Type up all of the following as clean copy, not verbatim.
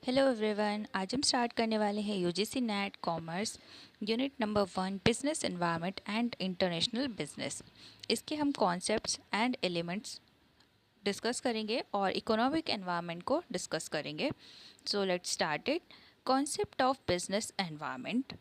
Hello everyone, आज हम start करने वाले हैं UGC net commerce unit number 1 business environment and international business. इसके हम कॉन्सेप्ट्स एंड एलिमेंट्स डिस्कस करेंगे और इकोनॉमिक एनवायरनमेंट को डिस्कस करेंगे। So let's start it. Concept of business environment.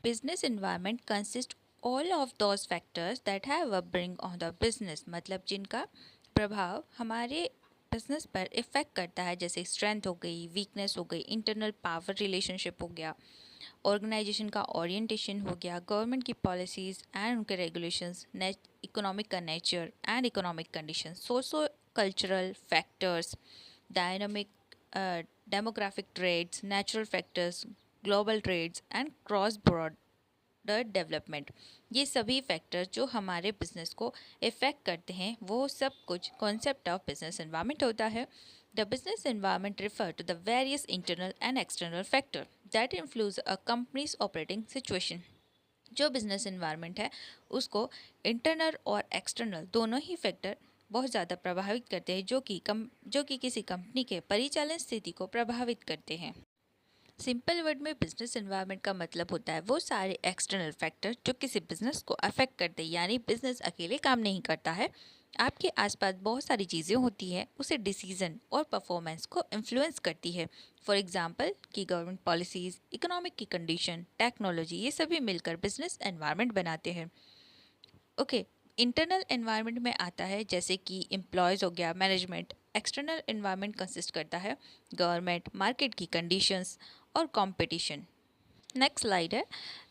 Business environment consist all of those factors that have a bring on the business, मतलब जिनका प्रभाव हमारे बिजनेस पर इफ़ेक्ट करता है, जैसे स्ट्रेंथ हो गई, वीकनेस हो गई, इंटरनल पावर रिलेशनशिप हो गया, ऑर्गेनाइजेशन का ओरिएंटेशन हो गया, गवर्नमेंट की पॉलिसीज़ एंड उनके रेगुलेशंस, इकोनॉमिक का nature and economic condition, socio cultural factors, dynamic demographic trades, natural factors, global trades and cross border development. ये सभी फैक्टर्स जो हमारे बिजनेस को इफ़ेक्ट करते हैं, वो सब कुछ कॉन्सेप्ट ऑफ बिजनेस एनवायरनमेंट होता है। The business environment refer to the various internal and external factor that influence a company's operating situation. जो बिजनेस एनवायरनमेंट है उसको इंटरनल और एक्सटर्नल दोनों ही फैक्टर बहुत ज़्यादा प्रभावित करते हैं, जो कि किसी कंपनी के परिचालन स्थिति को प्रभावित करते हैं। सिंपल वर्ड में बिजनेस एनवायरनमेंट का मतलब होता है वो सारे एक्सटर्नल फैक्टर जो किसी बिजनेस को अफेक्ट करते हैं, यानी बिजनेस अकेले काम नहीं करता है। आपके आसपास बहुत सारी चीज़ें होती हैं, उसे डिसीजन और परफॉर्मेंस को इन्फ्लुएंस करती है। फॉर एग्जांपल कि गवर्नमेंट पॉलिसीज़, इकोनॉमिक की कंडीशन, टेक्नोलॉजी, ये सभी मिलकर बिजनेस एनवायरनमेंट बनाते हैं। ओके, इंटरनल एनवायरनमेंट में आता है जैसे कि एम्प्लॉयज़ हो गया, मैनेजमेंट। एक्सटर्नल एनवायरनमेंट कंसिस्ट करता है गवर्नमेंट, मार्केट की कंडीशंस और कंपटीशन। नेक्स्ट स्लाइड है।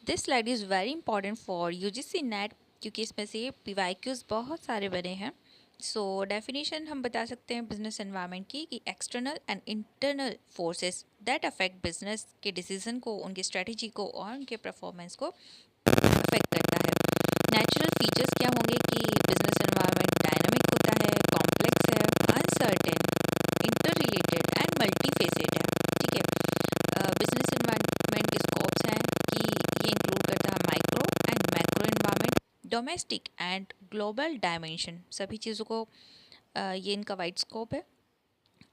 This slide is very important for UGC net, क्योंकि इसमें से पीवाईक्यूज बहुत सारे बने हैं। सो डेफिनेशन हम बता सकते हैं बिजनेस एनवायरनमेंट की कि external and internal forces that affect business के डिसीजन को, उनकी स्ट्रेटजी को और उनके परफॉर्मेंस को अफेक्ट करता है। नेचुरल फीचर्स क्या होंगे कि बिजनेस एनवायरनमेंट डायनामिक होता है, कॉम्प्लेक्स है, अनसर्टेन, इंटर रिलेटेड एंड मल्टीफेसेड है। ठीक है। बिजनेस एनवायरनमेंट के स्कोप्स हैं कि ये इंक्लूड करता है micro and macro environment, domestic and global dimension, सभी चीज़ों को ये इनका वाइड स्कोप है।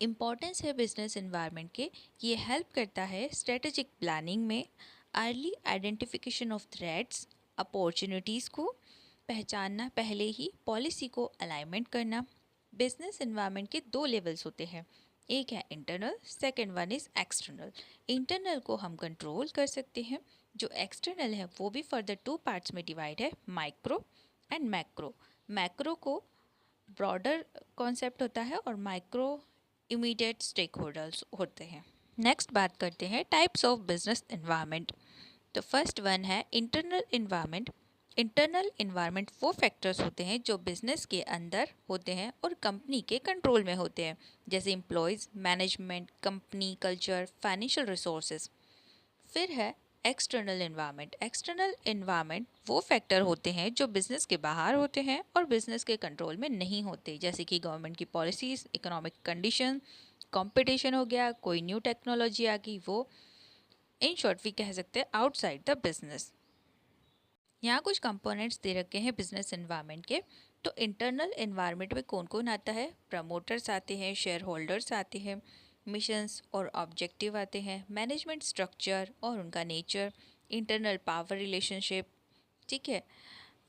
इम्पॉर्टेंस है बिजनेस एनवायरनमेंट के, ये हेल्प करता है स्ट्रेटेजिक प्लानिंग में, early identification of threats, opportunities को पहचानना, पहले ही पॉलिसी को अलाइनमेंट करना। बिजनेस एनवायरनमेंट के दो लेवल्स होते हैं, एक है internal, second one is external. Internal को हम कंट्रोल कर सकते हैं, जो एक्सटर्नल है वो भी फर्दर टू पार्ट्स में डिवाइड है, माइक्रो एंड मैक्रो। मैक्रो को ब्रॉडर कॉन्सेप्ट होता है और माइक्रो इमीडिएट स्टेक होल्डर्स होते हैं। नेक्स्ट बात करते हैं टाइप्स ऑफ बिजनेस एनवायरनमेंट। तो फर्स्ट वन है इंटरनल एनवायरनमेंट। इंटरनल एनवायरनमेंट वो फैक्टर्स होते हैं जो बिजनेस के अंदर होते हैं और कंपनी के कंट्रोल में होते हैं, जैसे employees, management, company culture, financial resources. फिर है एक्सटर्नल एनवायरनमेंट। एक्सटर्नल एनवायरनमेंट वो फैक्टर होते हैं जो बिजनेस के बाहर होते हैं और बिजनेस के कंट्रोल में नहीं होते, जैसे कि गवर्नमेंट की पॉलिसीज़, इकोनॉमिक कंडीशन, कंपटीशन हो गया, कोई न्यू टेक्नोलॉजी आ गई, वो इन शॉर्ट भी कह सकते हैं आउटसाइड द बिजनेस। यहाँ कुछ कंपोनेंट्स दे रखे हैं बिजनेस एनवायरनमेंट के। तो इंटरनल एनवायरनमेंट में कौन कौन आता है? प्रमोटर्स आते हैं, शेयर होल्डर्स आते हैं, मिशंस और ऑब्जेक्टिव आते हैं, मैनेजमेंट स्ट्रक्चर और उनका नेचर, इंटरनल पावर रिलेशनशिप, ठीक है,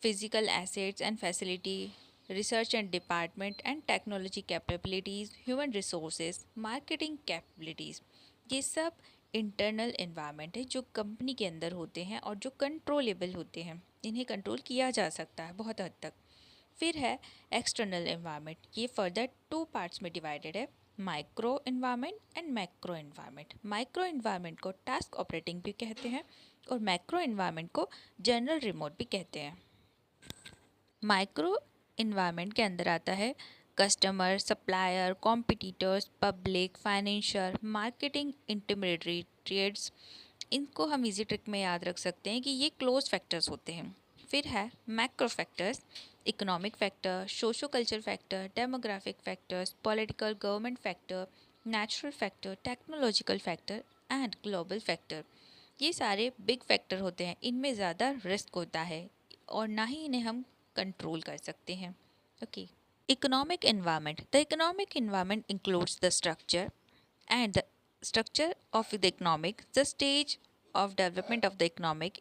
physical assets and facility, research and department and technology capabilities, human resources, marketing capabilities. ये सब इंटरनल एनवायरनमेंट है जो कंपनी के अंदर होते हैं और जो कंट्रोलेबल होते हैं, इन्हें कंट्रोल किया जा सकता है बहुत हद तक। फिर है एक्सटर्नल एनवायरनमेंट। ये फर्दर टू पार्ट्स में डिवाइडेड है, micro environment and macro environment. Micro environment को टास्क ऑपरेटिंग भी कहते हैं और मैक्रो एनवायरनमेंट को जनरल रिमोट भी कहते हैं। माइक्रो इन्वायरमेंट के अंदर आता है customer, supplier, competitors, public, financial, marketing, intermediate trades. इनको हम इजी ट्रिक में याद रख सकते हैं कि ये क्लोज फैक्टर्स होते हैं। फिर है macro factors, economic factor, socio culture factor, demographic factors, political government factor, natural factor, technological factor and global factor. ये सारे बिग फैक्टर होते हैं, इनमें ज़्यादा रिस्क होता है और ना ही इन्हें हम कंट्रोल कर सकते हैं। Okay, economic environment. The economic environment includes the structure and the structure of the economic, the stage of development of the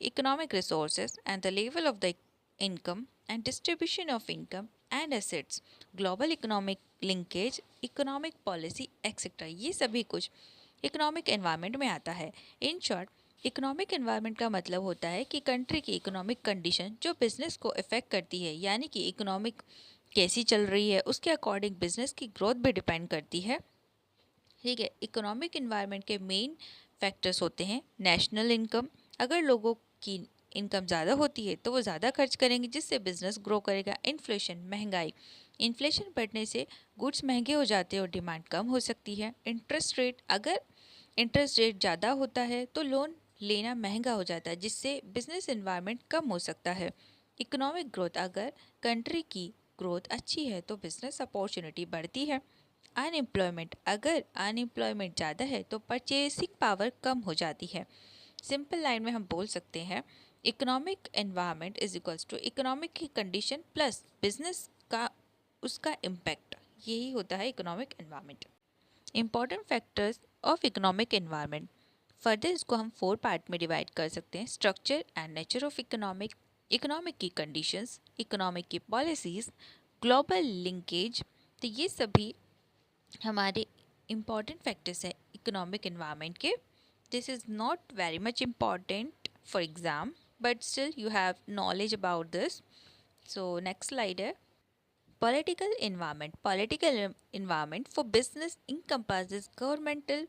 economic resources, and the level of the income and distribution of income and assets, global economic linkage, economic policy, etc. ये सभी कुछ economic environment में आता है. In short, economic environment का मतलब होता है कि कंट्री की इकोनॉमिक कंडीशन जो बिजनेस को इफेक्ट करती है, यानी कि इकोनॉमिक कैसी चल रही है उसके अकॉर्डिंग बिजनेस की ग्रोथ भी डिपेंड करती है. ठीक है. इकोनॉमिक इन्वायरमेंट के मेन फैक्टर्स होते हैं नेशनल इनकम. अगर लोगों की इनकम ज़्यादा होती है तो वो ज़्यादा खर्च करेंगे जिससे बिजनेस ग्रो करेगा. इन्फ्लेशन, महंगाई. इन्फ्लेशन बढ़ने से गुड्स महंगे हो जाते हैं और डिमांड कम हो सकती है. इंटरेस्ट रेट, अगर इंटरेस्ट रेट ज़्यादा होता है तो लोन लेना महंगा हो जाता है जिससे बिजनेस इन्वायरमेंट कम हो सकता है. इकोनॉमिक ग्रोथ, अगर कंट्री की ग्रोथ अच्छी है तो बिजनेस अपॉर्चुनिटी बढ़ती है. अनएम्प्लॉयमेंट, अगर अनएम्प्लॉयमेंट ज़्यादा है तो परचेसिंग पावर कम हो जाती है. सिंपल लाइन में हम बोल सकते हैं economic environment is equals to economic की कंडीशन प्लस बिजनेस का उसका इम्पैक्ट. यही होता है economic environment. Important factors of economic environment. Further इसको हम 4 पार्ट में डिवाइड कर सकते हैं. Structure and nature of economic, economic की कंडीशंस, इकोनॉमिक की पॉलिसीज, ग्लोबल लिंकेज. तो ये सभी हमारे इम्पॉर्टेंट फैक्टर्स हैं इकोनॉमिक एनवायरनमेंट के. This is not very much important for exam, but still you have knowledge about this. So next slide है political environment. Political environment for business encompasses governmental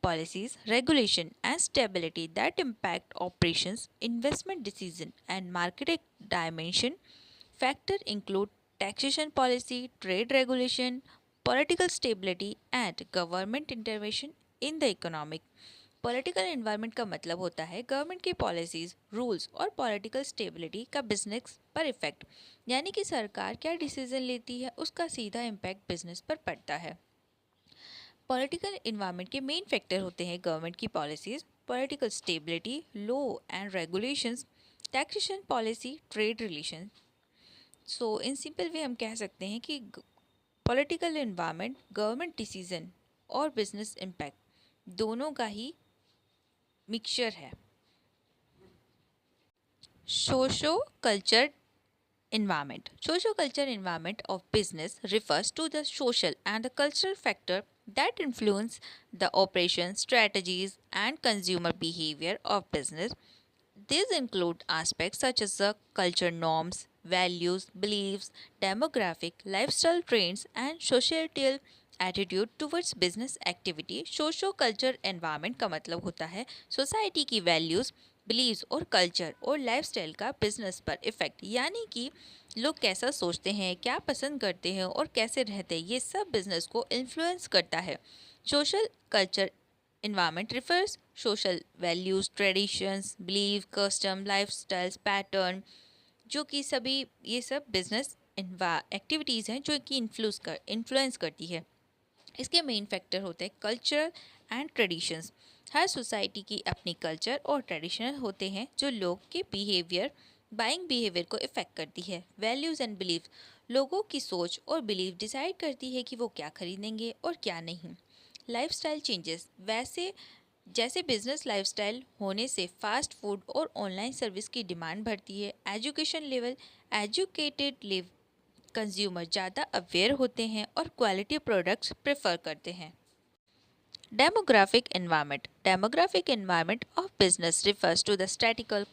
policies, regulation, and stability that impact operations, investment decision, and market dimension. Factors include taxation policy, trade regulation, political stability, and government intervention in the economic. Political environment का मतलब होता है government की policies, rules और political stability का business पर effect, यानी कि सरकार क्या डिसीजन लेती है उसका सीधा इम्पैक्ट बिजनेस पर पड़ता है. पॉलिटिकल एनवायरनमेंट के मेन फैक्टर होते हैं गवर्नमेंट की policies, political stability, law and regulations, taxation policy, trade relation. So in simple way हम कह सकते हैं कि पॉलिटिकल एनवायरनमेंट गवर्नमेंट डिसीजन और बिजनेस इम्पैक्ट दोनों का ही मिक्सचर है. Socio-culture environment. Socio-culture environment of business refers to the social and the cultural factor that influence the operation, strategies, and consumer behavior of business. These include aspects such as the culture norms, values, beliefs, demographic, lifestyle trends, and societal attitude towards business activity. Socio culture environment का मतलब होता है society की values, beliefs और culture और lifestyle का business पर effect, यानी कि लोग कैसा सोचते हैं, क्या पसंद करते हैं और कैसे रहते हैं, ये सब बिजनेस को इन्फ्लुएंस करता है. Social culture environment refers social values, traditions, belief, custom, lifestyles, pattern, जो कि सभी ये सब बिजनेस एक्टिविटीज़ हैं जो कि इन्फ्लुएंस करती है. इसके मेन फैक्टर होते हैं culture and traditions. Her society की अपनी कल्चर और ट्रेडिशन होते हैं जो लोग के बिहेवियर, बाइंग बिहेवियर को इफ़ेक्ट करती है. वैल्यूज़ एंड बिलीफ, लोगों की सोच और बिलीफ डिसाइड करती है कि वो क्या खरीदेंगे और क्या नहीं. लाइफस्टाइल चेंजेस, वैसे जैसे बिजनेस लाइफस्टाइल होने से फास्ट फूड और ऑनलाइन सर्विस की डिमांड बढ़ती है. Education level, educated live consumer ज़्यादा अवेयर होते हैं और क्वालिटी प्रोडक्ट्स प्रेफर करते हैं. Demographic environment. Demographic environment of business refers to the statistical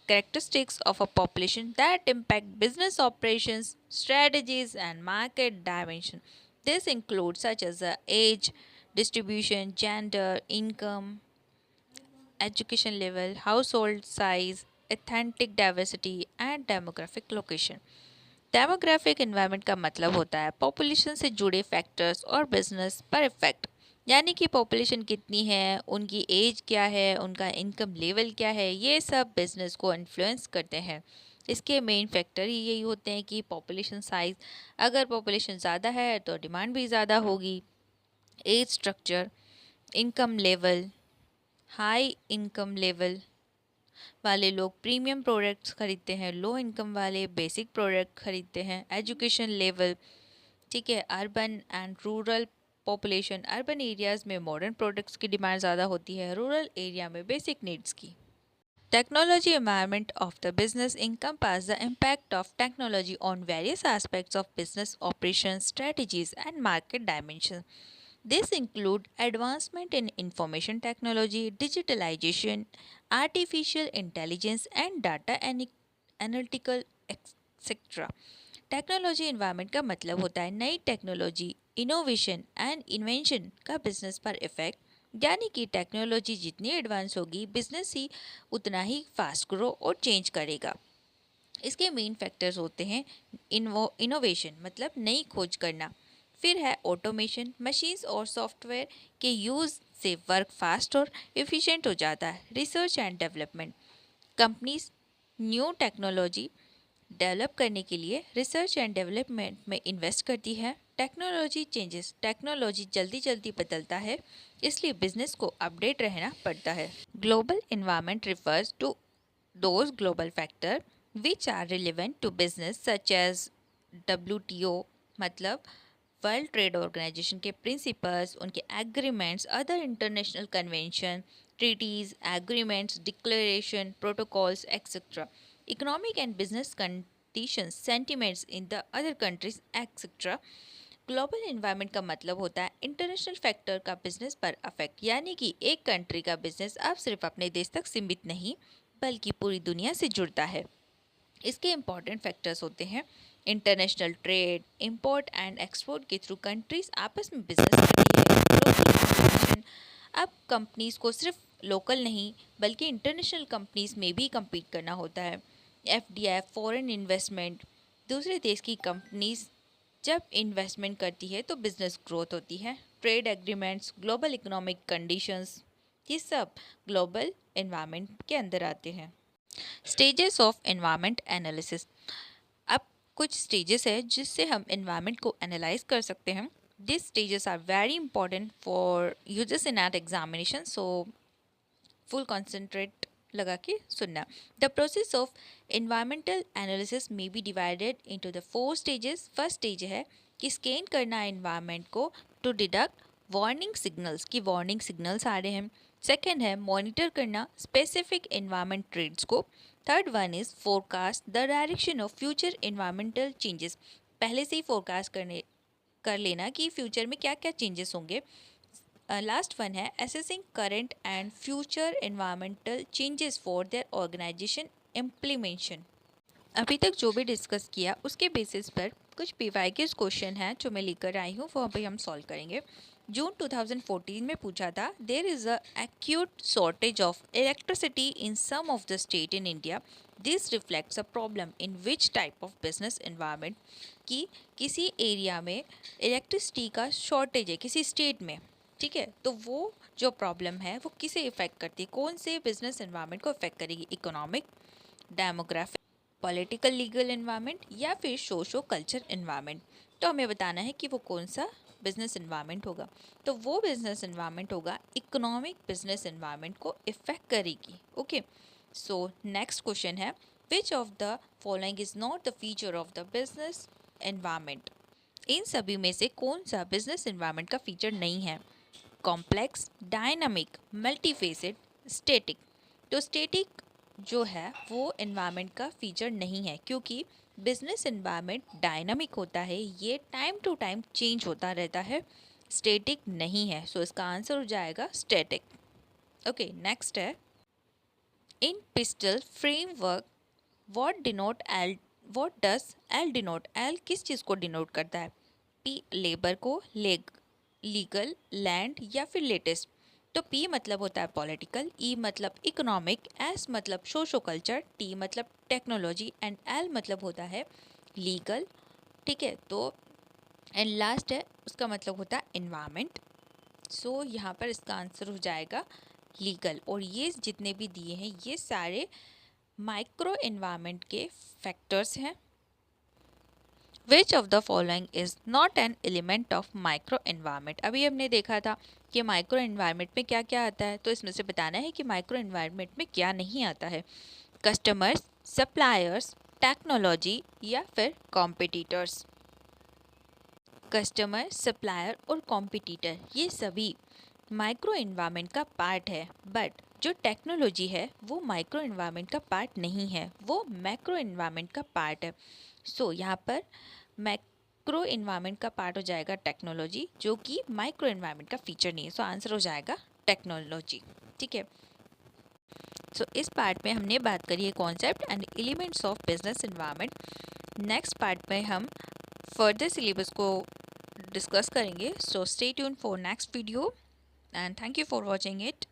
characteristics of a population that impact business operations, strategies, and market dimension. This includes such as age, distribution, gender, income, education level, household size, ethnic diversity, and demographic location. Demographic environment का मतलब होता है population से जुड़े factors और business पर effect, यानी कि पॉपुलेशन कितनी है, उनकी एज क्या है, उनका इनकम लेवल क्या है, ये सब बिजनेस को इन्फ्लुएंस करते हैं. इसके मेन फैक्टर ही यही होते हैं कि पॉपुलेशन साइज, अगर पॉपुलेशन ज़्यादा है तो डिमांड भी ज़्यादा होगी. Age structure, income level, high income level वाले लोग प्रीमियम प्रोडक्ट्स खरीदते हैं, लो इनकम वाले बेसिक प्रोडक्ट खरीदते हैं. एजुकेशन लेवल, ठीक है, urban and rural population urban areas में मॉडर्न प्रोडक्ट्स की डिमांड ज़्यादा होती है, रूरल एरिया में बेसिक नीड्स की। Technology environment of the business encompass the impact of technology on various aspects of business operations, strategies, and market dimensions. This include advancement in information technology, digitalization, artificial intelligence, and data analytical etc. Technology environment का मतलब होता है नई technology, innovation and invention का business पर effect, यानी कि technology जितनी एडवांस होगी बिजनेस ही उतना ही फास्ट ग्रो और चेंज करेगा। इसके मेन फैक्टर्स होते हैं इनोवेशन मतलब नई खोज करना, फिर है ऑटोमेशन, मशीन्स और सॉफ्टवेयर के यूज़ से वर्क फास्ट और एफिशिएंट हो जाता है। Research and development, companies new technology develop करने के लिए रिसर्च एंड डेवलपमेंट में इन्वेस्ट करती है। टेक्नोलॉजी चेंजेस, टेक्नोलॉजी जल्दी जल्दी बदलता है, इसलिए बिजनेस को अपडेट रहना पड़ता है। Global environment refers to those global factor which are relevant to business such as WTO मतलब वर्ल्ड ट्रेड ऑर्गेनाइजेशन के प्रिंसिपल्स, उनके agreements, other international convention, treaties, agreements, declaration, protocols etcetera, economic and business conditions, sentiments in the other countries etcetera. Global environment का मतलब होता है international factor का business पर affect, यानी कि एक कंट्री का बिजनेस अब सिर्फ अपने देश तक सीमित नहीं बल्कि पूरी दुनिया से जुड़ता है। इसके इम्पॉर्टेंट फैक्टर्स होते हैं international trade, import and export के थ्रू कंट्रीज आपस में बिजनेस करती है। ग्लोबल कॉम्पिटिशन, अब कंपनीज को सिर्फ लोकल नहीं बल्कि इंटरनेशनल कंपनीज में भी कम्पीट करना होता है। FDI फॉरेन इन्वेस्टमेंट, दूसरे देश की कंपनीज जब इन्वेस्टमेंट करती है तो बिजनेस ग्रोथ होती है। Trade agreements, global economic conditions, ये सब ग्लोबल एनवायरनमेंट के अंदर आते हैं। स्टेजेस ऑफ एनवायरनमेंट एनालिसिस, अब कुछ स्टेजेस है जिससे हम एनवायरनमेंट को एनालाइज कर सकते हैं। This stages are very important for users in at examination, so full concentrate लगा के सुनना। The process of environmental analysis में be divided into the 4 stages. First stage है कि स्कैन करना एनवायरनमेंट को टू डिडक्ट वार्निंग सिग्नल्स, की warning signals आ रहे हैं। सेकेंड है मॉनिटर करना स्पेसिफिक एनवायरनमेंट ट्रेड्स को। Third one is forecast the direction of future environmental changes, पहले से ही फोरकास्ट कर लेना कि फ्यूचर में क्या क्या चेंजेस होंगे। लास्ट वन है assessing current and future environmental changes for their organisation implementation. अभी तक जो भी डिस्कस किया उसके बेसिस पर कुछ PYQs क्वेश्चन हैं जो मैं लेकर आई हूँ, वो अभी हम सॉल्व करेंगे। जून 2014 में पूछा था, there is a acute shortage of electricity in some of the state in India, this reflects a problem in which type of business environment, कि किसी एरिया में इलेक्ट्रिसिटी का शॉर्टेज है किसी स्टेट में, ठीक है, तो वो जो प्रॉब्लम है वो किसे इफेक्ट करती है, कौन से बिजनेस एनवायरनमेंट को इफेक्ट करेगी, economic, demographic, political legal environment या फिर सोशो कल्चर एनवायरनमेंट। तो हमें बताना है कि वो कौन सा बिजनेस एनवायरनमेंट होगा। तो वो बिजनेस एनवायरनमेंट होगा इकोनॉमिक बिजनेस एनवायरनमेंट को इफेक्ट करेगी। ओके, सो नेक्स्ट क्वेश्चन है which of the following is not the feature of the business environment, इन सभी में से कौन सा बिजनेस एनवायरनमेंट का फीचर नहीं है। Complex, dynamic, multifaceted, static. तो स्टैटिक जो है वो एनवायरनमेंट का फीचर नहीं है, क्योंकि बिजनेस एनवायरनमेंट डायनामिक होता है, ये टाइम टू टाइम चेंज होता रहता है, स्टैटिक नहीं है। सो इसका आंसर हो जाएगा स्टैटिक। ओके, नेक्स्ट है in PESTLE framework what does L denote, L किस चीज़ को डिनोट करता है। P लेबर को, लीगल, लैंड या फिर लेटेस्ट। तो P मतलब होता है पॉलिटिकल, E मतलब इकोनॉमिक, S मतलब सोशो कल्चर, T मतलब टेक्नोलॉजी एंड L मतलब होता है लीगल, ठीक है। तो एंड लास्ट है उसका मतलब होता है इन्वायरमेंट। सो यहाँ पर इसका आंसर हो जाएगा लीगल। और ये जितने भी दिए हैं ये सारे माइक्रो एनवायरनमेंट के फैक्टर्स हैं। विच of the following is not an element of micro environment, अभी हमने देखा था कि माइक्रो एनवायरनमेंट में क्या क्या आता है, तो इसमें से बताना है कि माइक्रो एनवायरनमेंट में क्या नहीं आता है। कस्टमर्स, सप्लायर्स, टेक्नोलॉजी या फिर कॉम्पिटिटर्स। कस्टमर, सप्लायर और कॉम्पिटिटर ये सभी माइक्रो इन्वायरमेंट का पार्ट है, बट जो टेक्नोलॉजी है वो माइक्रो इन्वायरमेंट का पार्ट नहीं है, वो मैक्रो इन्वायरमेंट का पार्ट है। सो यहाँ पर मैक्रो इन्वायरमेंट का पार्ट हो जाएगा टेक्नोलॉजी, जो कि माइक्रो इन्वायरमेंट का फीचर नहीं है। सो आंसर हो जाएगा टेक्नोलॉजी। ठीक है। सो इस पार्ट में हमने बात करी है concept and elements of business environment. Next part में हम फर्दर सिलेबस को डिस्कस करेंगे। So stay tune for next video and thank you for watching it.